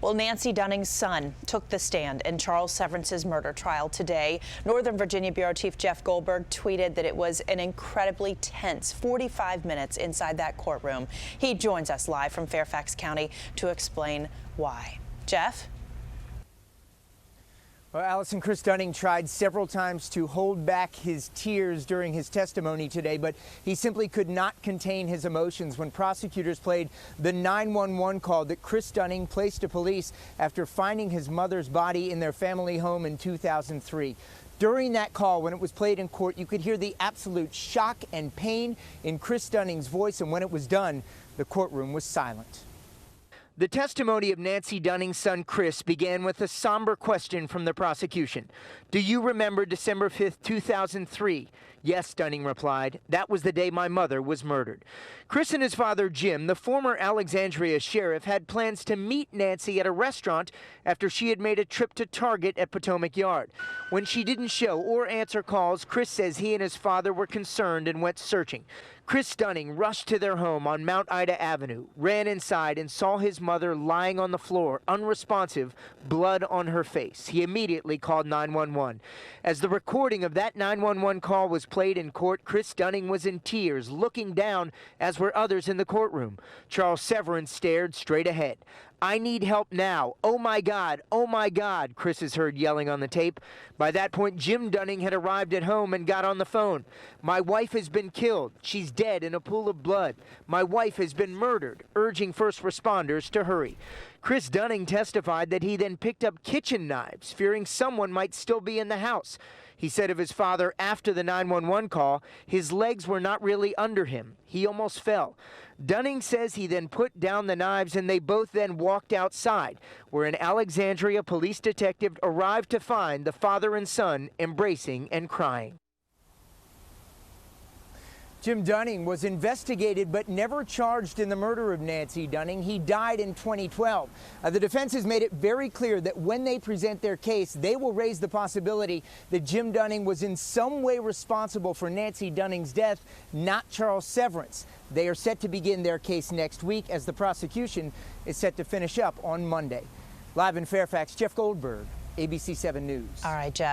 Well, Nancy Dunning's son took the stand in Charles Severance's murder trial today. Northern Virginia Bureau Chief Jeff Goldberg tweeted that it was an incredibly tense 45 minutes inside that courtroom. He joins us live from Fairfax County to explain why. Jeff? Well, Allison, Chris Dunning tried several times to hold back his tears during his testimony today, but he simply could not contain his emotions when prosecutors played the 911 call that Chris Dunning placed to police after finding his mother's body in their family home in 2003. During that call, when it was played in court, you could hear the absolute shock and pain in Chris Dunning's voice, and when it was done, the courtroom was silent. The testimony of Nancy Dunning's son, Chris, began with a somber question from the prosecution. Do you remember December 5th, 2003? Yes, Dunning replied. That was the day my mother was murdered. Chris and his father, Jim, the former Alexandria sheriff, had plans to meet Nancy at a restaurant after she had made a trip to Target at Potomac Yard. When she didn't show or answer calls, Chris says he and his father were concerned and went searching. Chris Dunning rushed to their home on Mount Ida Avenue, ran inside and saw his mother lying on the floor, unresponsive, blood on her face. He immediately called 911. As the recording of that 911 call was played in court, Chris Dunning was in tears, looking down, as were others in the courtroom. Charles Severance stared straight ahead. I need help now. Oh my God, Chris is heard yelling on the tape. By that point, Jim Dunning had arrived at home and got on the phone. My wife has been killed. She's dead in a pool of blood. My wife has been murdered, urging first responders to hurry. Chris Dunning testified that he then picked up kitchen knives, fearing someone might still be in the house. He said of his father after the 911 call, his legs were not really under him. He almost fell. Dunning says he then put down the knives and they both then walked outside, where an Alexandria police detective arrived to find the father and son embracing and crying. Jim Dunning was investigated but never charged in the murder of Nancy Dunning. He died in 2012. The defense has made it very clear that when they present their case, they will raise the possibility that Jim Dunning was in some way responsible for Nancy Dunning's death, not Charles Severance. They are set to begin their case next week as the prosecution is set to finish up on Monday. Live in Fairfax, Jeff Goldberg, ABC 7 News. All right, Jeff.